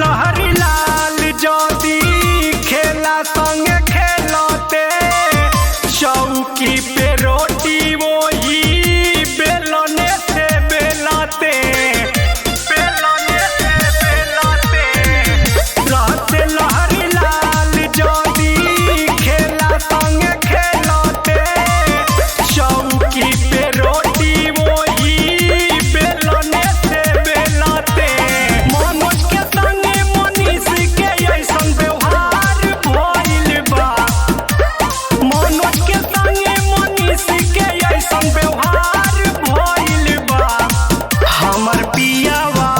लहरी लाल ज्योति खेला संग खेलते चौकी पे रोटी वही बेलने से बेलते रहते लहरी लाल ज्योति खेला संग खेलते चौकी पे रोटी वही बेलने से बेलते मनोज के संगे मनीष के ऐसन व्यवहार भइल बा मनोज के संगे मनीष के ऐसन व्यवहार भइल बा हमर पियावा